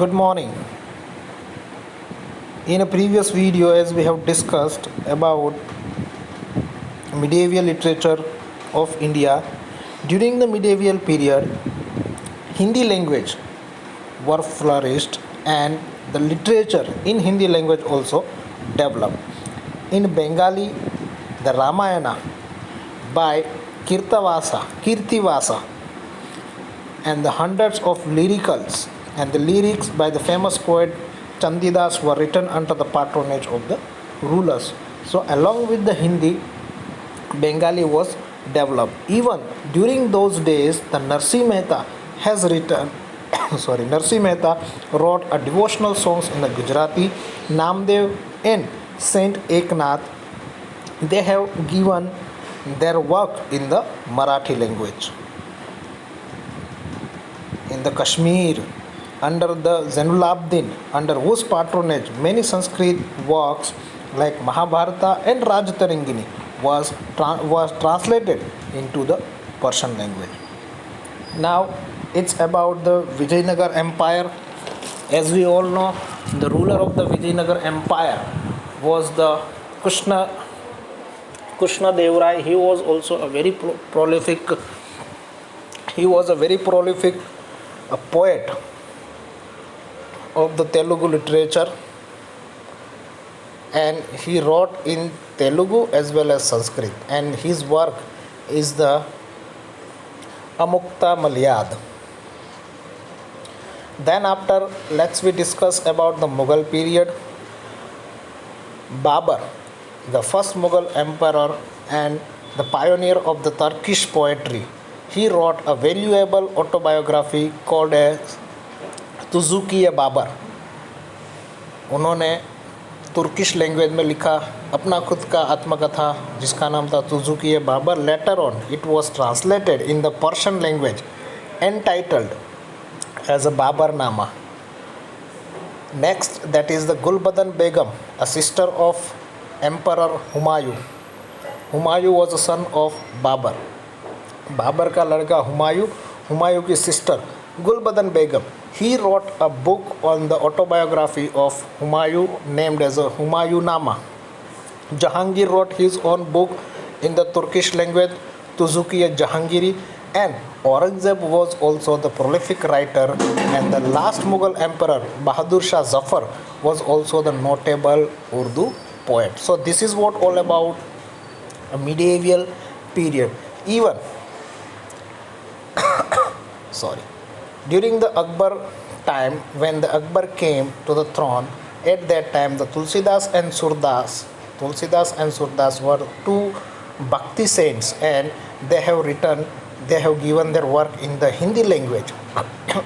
Good morning. In a previous video, as we have discussed about medieval literature of India, during the medieval period, Hindi language were flourished and the literature in Hindi language also developed. In Bengali, the Ramayana by Kirtivasa, and the hundreds of lyricals and the lyrics by the famous poet Chandidas were written under the patronage of the rulers. So, along with the Hindi, Bengali was developed. Even during those days, the Narsi Mehta has written, Narsi Mehta wrote a devotional songs in the Gujarati, Namdev and Saint Eknath. They have given their work in the Marathi language. In the Kashmir, under the Zainulabdin, under whose patronage many Sanskrit works like Mahabharata and Rajtarangini was translated into the Persian language. Now it's about the Vijayanagar Empire. As we all know, the ruler of the Vijayanagar Empire was the Krishna Devrai. He was also a very prolific. He was a very prolific poet of the Telugu literature, and he wrote in Telugu as well as Sanskrit, and his work is the Amukta Malyad. Then after, let's we discuss about the Mughal period. Babur, the first Mughal emperor and the pioneer of the Turkish poetry, he wrote a valuable autobiography called as तुजुकी Babar. उन्होंने Turkish language में लिखा अपना खुद का आत्मकथा जिसका नाम था Tuzuki Babur. Later on it was translated in the Persian language entitled as a Baburnama. Next, that is the Gulbadan Begum, a sister of emperor Humayun. Humayun was a son of Babur. Babur का लड़का हुमायूं, हुमायूं की sister Gulbadan Begum. He wrote a book on the autobiography of Humayun named as a Humayunama. Jahangir wrote his own book in the Turkish language, Tuzuki-e Jahangiri, and Aurangzeb was also the prolific writer, and the last Mughal emperor Bahadur Shah Zafar was also the notable Urdu poet. So this is what all about a medieval period. Even during the Akbar time, when the Akbar came to the throne, at that time the Tulsidas and Surdas were two Bhakti saints, and they have given their work in the Hindi language.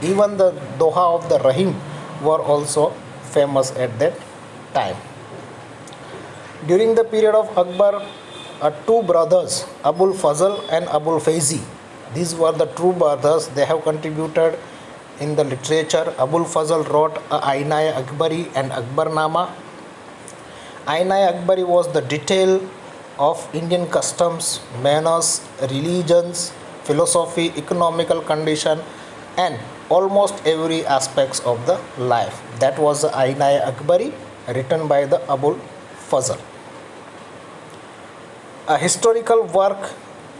Even the Doha of the Rahim were also famous at that time. During the period of Akbar, two brothers, Abul Fazl and Abul Faizi, these were the true brothers. They have contributed in the literature. Abul Fazl wrote Aina-e Akbari and Akbarnama. Aina-e Akbari was the detail of Indian customs, manners, religions, philosophy, economical condition, and almost every aspects of the life. That was the Aina-e Akbari, written by the Abul Fazl. A historical work,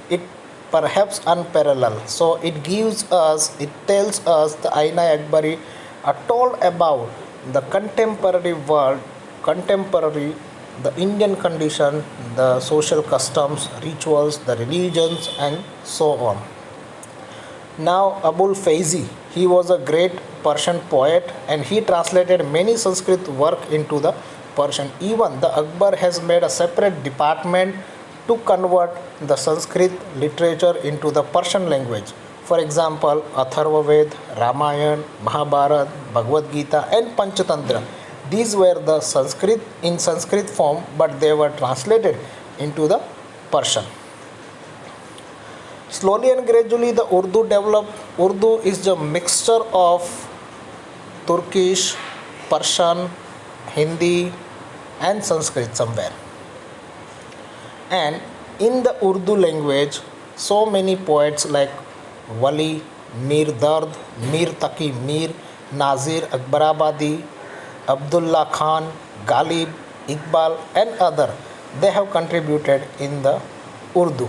it perhaps unparalleled. So it tells us the Aina-e Akbari are told about the contemporary world, the Indian condition, the social customs, rituals, the religions, and so on. Now Abul Faizi, he was a great Persian poet, and he translated many Sanskrit work into the Persian. Even the Akbar has made a separate department to convert the Sanskrit literature into the Persian language. For example, Atharva Ved, Ramayana, Mahabharata, Bhagavad Gita, and Panchatantra. These were the Sanskrit form, but they were translated into the Persian. Slowly and gradually the Urdu developed. Urdu is the mixture of Turkish, Persian, Hindi, and Sanskrit somewhere. And in the Urdu language, so many poets like Wali, Mir Dard, Mir Taqi Mir, Nazir Akbarabadi, Abdullah Khan, Ghalib, Iqbal, and other, they have contributed in the Urdu.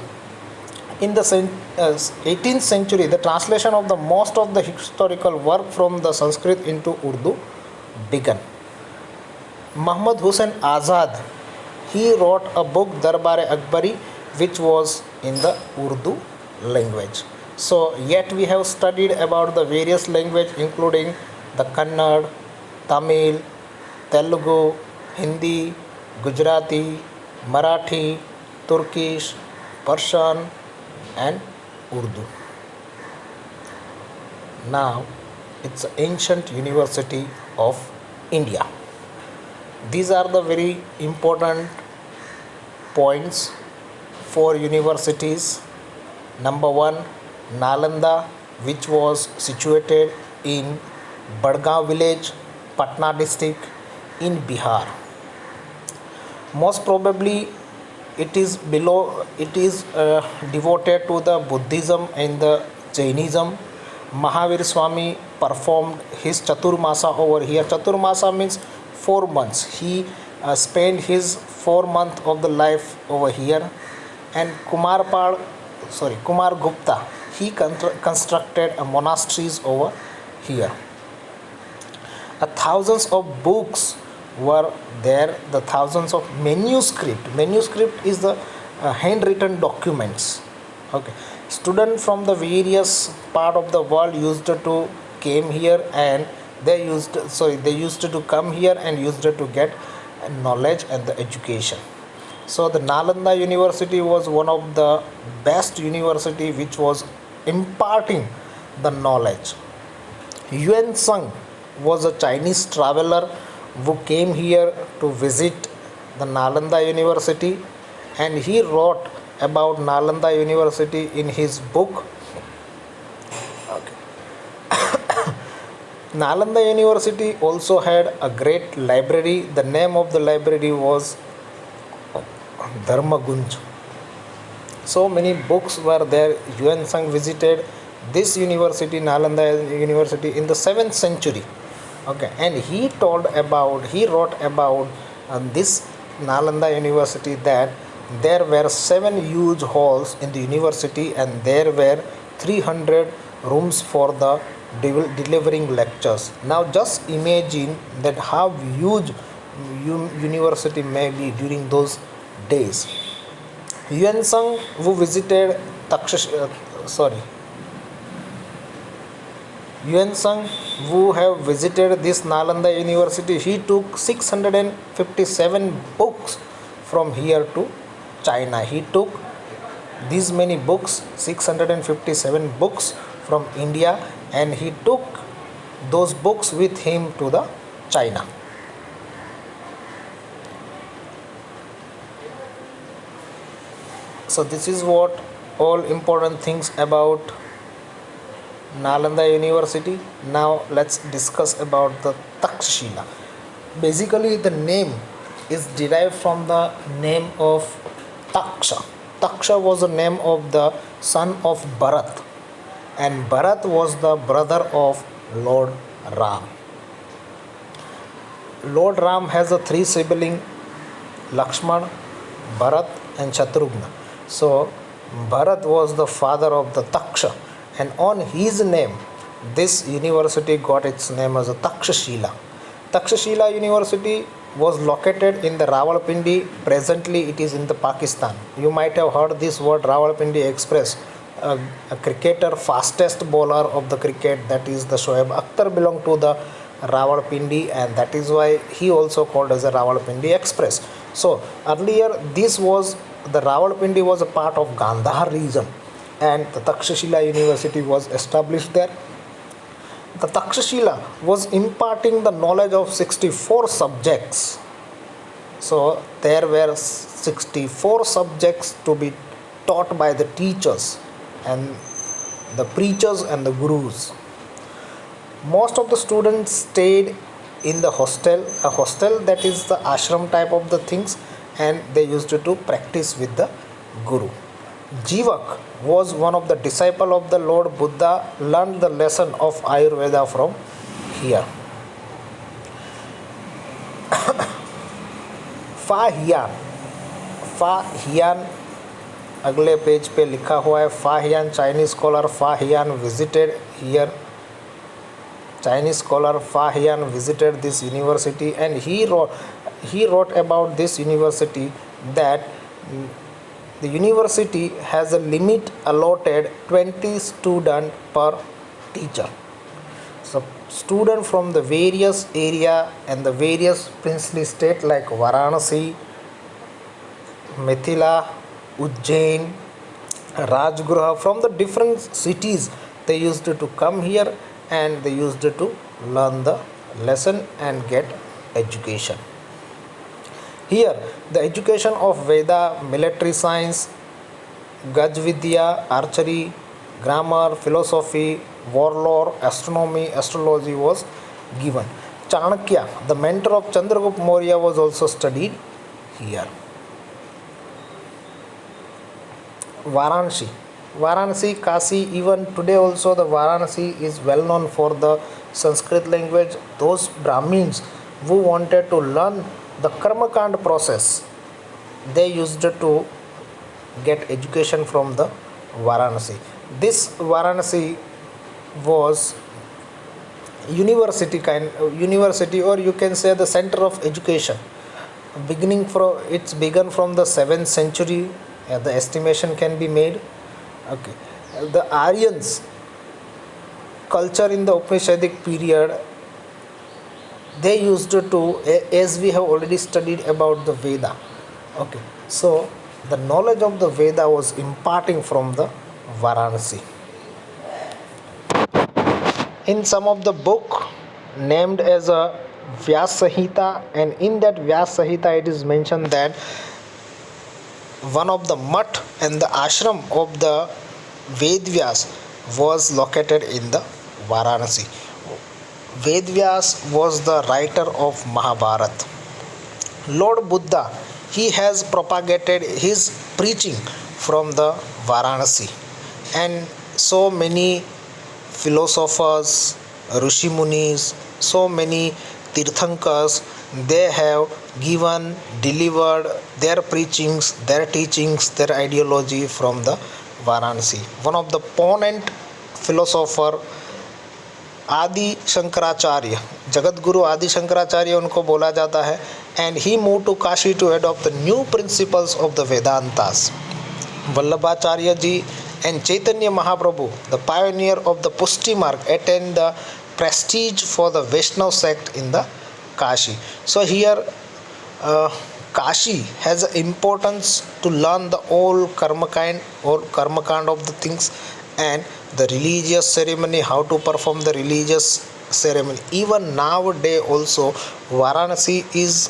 In the 18th century, the translation of the most of the historical work from the Sanskrit into Urdu began. Muhammad Hussain Azad, he wrote a book Darbar-e-Akbari, which was in the Urdu language. So yet we have studied about the various language including the Kannada, Tamil, Telugu, Hindi, Gujarati, Marathi, Turkish, Persian, and Urdu. Now it's an ancient university of India. These are the very important points for universities. Number one, Nalanda, which was situated in Badgaon village, Patna district in Bihar. Most probably it is devoted to the Buddhism and the Jainism. Mahavir Swami performed his Chaturmasa over here. Chaturmasa means 4 months. He spent his 4 month of the life over here. And Kumar Gupta, he constructed a monasteries over here. Thousands of books were there, the thousands of manuscript is the handwritten documents. Okay, students from the various part of the world used to came here, and they used to come here and used to get knowledge and the education. So the Nalanda University was one of the best university which was imparting the knowledge. Yuan Sung was a Chinese traveler who came here to visit the Nalanda University, and he wrote about Nalanda University in his book. Okay. Nalanda University also had a great library. The name of the library was Dharmagunj. So many books were there. Yuan Sung visited this university, Nalanda University, in the 7th century. Okay, and he wrote about this Nalanda University, that there were 7 huge halls in the university, and there were 300 rooms for the delivering lectures. Now just imagine that how huge university may be during those days. Yuan Sung, who visited Yuan Sung, who have visited this Nalanda University, he took 657 books from here to China. He took these many books, 657 books from India, and he took those books with him to the China. So this is what all important things about Nalanda University. Now let's discuss about the Takshashila. Basically the name is derived from the name of Taksha. Taksha was the name of the son of Bharat, and Bharat was the brother of Lord Ram. Lord Ram has a 3 siblings, Lakshman, Bharat, and Shatrughna. So Bharat was the father of the Taksha, and on his name this university got its name as a Takshashila. Takshashila University was located in the Rawalpindi. Presently it is in the Pakistan. You might have heard this word Rawalpindi Express. A cricketer, fastest bowler of the cricket, that is the Shoaib Akhtar, belonged to the Rawalpindi, and that is why he also called as a Rawalpindi Express. So earlier the Rawalpindi was a part of Gandhar region, and the Takshashila University was established there. The Takshashila was imparting the knowledge of 64 subjects. So there were 64 subjects to be taught by the teachers and the preachers and the gurus. Most of the students stayed in the hostel, a hostel that is the ashram type of the things, and they used to practice with the guru. Jivak was one of the disciple of the Lord Buddha, learned the lesson of Ayurveda from here. Fahien, Fahien अगले page पे लिखा हुआ है Fahien Chinese scholar Fahien visited here. Chinese scholar Fa Hian visited this university and he wrote about this university that the university has a limit allotted 20 student per teacher. So student from the various area and the various princely state like Varanasi, Mithila, Ujjain, Rajgruha, from the different cities they used to come here and they used to learn the lesson and get education. Here the education of Veda, military science, Gaj Vidya, archery, grammar, philosophy, warlore, astronomy, astrology was given. Chanakya, the mentor of Chandragupta Maurya, was also studied here. Varanasi. Varanasi, Kashi, even today also the Varanasi is well known for the Sanskrit language. Those Brahmins who wanted to learn the Karmakand process, they used to get education from the Varanasi. This Varanasi was university, or you can say the center of education. It's begun from the 7th century. The estimation can be made. Okay, the Aryans culture in the Upanishadic period, they used to, as we have already studied about the Veda. Okay, so the knowledge of the Veda was imparting from the Varanasi. In some of the book named as a Vyasa Samhita, and in that Vyasa Samhita it is mentioned that one of the mutt and the ashram of the Vedvyas was located in the Varanasi. Vedvyas was the writer of Mahabharata. Lord Buddha, he has propagated his preaching from the Varanasi, and so many philosophers, Rishi Munis, so many Tirthankars, they have delivered their preachings, their teachings, their ideology from the Varanasi. One of the prominent philosopher आदि शंकराचार्य, जगत गुरु आदि शंकराचार्य उनको बोला जाता है, and he moved to Kashi to adopt the new principles of the Vedantas. Vallabhacharya ji and Chaitanya Mahaprabhu, the pioneer of the Pushti Marg, attained the prestige for the Vaishnav sect in the Kashi. So here Kashi has importance to learn the old karmakand of the things and the religious ceremony, how to perform the religious ceremony. Even nowadays also Varanasi is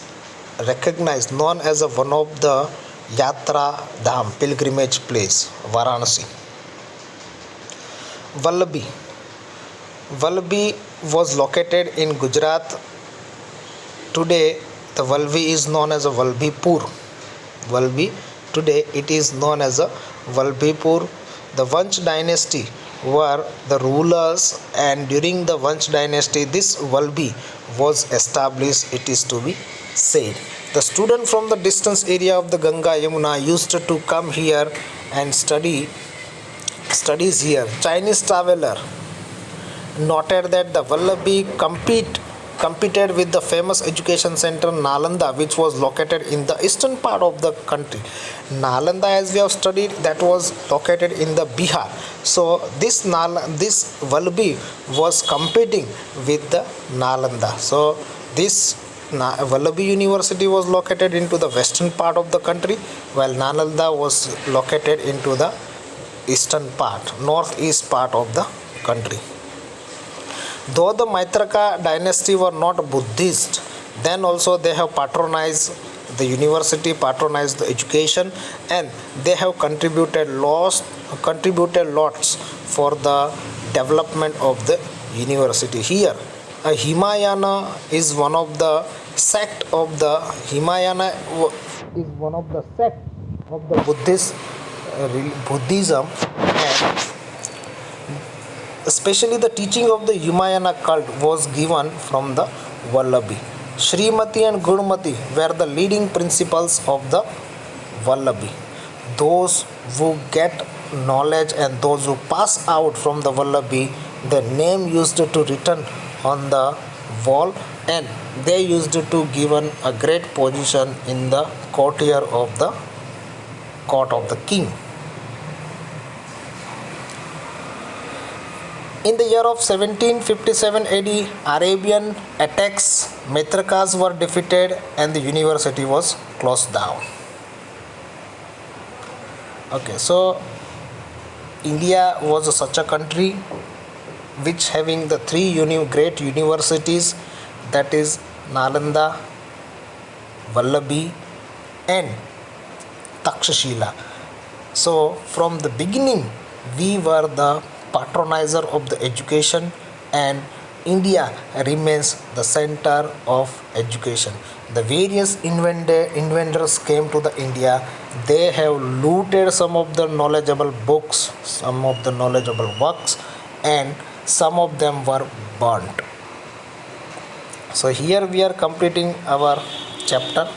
recognized, known as one of the Yatra Dham, pilgrimage place, Varanasi. Vallabhi. Vallabhi was located in Gujarat. Today the Vallabhi is known as a Vallabhipur. Vallabhi, today it is known as a Vallabhipur. The Vansh dynasty were the rulers, and during the Vansh dynasty this Vallabhi was established, it is to be said. The student from the distance area of the Ganga Yamuna used to come here and studies here. Chinese traveler noted that the Vallabhi competed with the famous education center Nalanda, which was located in the eastern part of the country. Nalanda, as we have studied, that was located in the Bihar. So this Vallabhi was competing with the Nalanda. So this Vallabhi University was located into the western part of the country, while Nalanda was located into the eastern part, northeast part of the country. Though the Maitraka dynasty were not Buddhist, then also they have patronized the university, patronized the education, and they have contributed lots for the development of the university. Here, Himayana is one of the sect of the Buddhism, and Especially the teaching of the Humayana cult was given from the Vallabhi. Srimati and Gurmati were the leading principles of the Vallabhi. Those who get knowledge and those who pass out from the Vallabhi, their name used to written on the wall, and they used to given a great position in the courtier of the court of the king. In the year of 1757 AD, Arabian attacks, Mitrakas were defeated and the university was closed down. Okay, so India was such a country which having the three great universities, that is Nalanda, Vallabhi and Takshashila. So from the beginning we were the patronizer of the education, and India remains the center of education. The various inventors came to the India. They have looted some of the knowledgeable books, some of the knowledgeable works, and some of them were burnt. So here we are completing our chapter.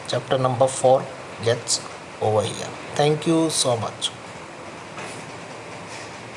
Chapter number 4 gets over here. Thank you so much.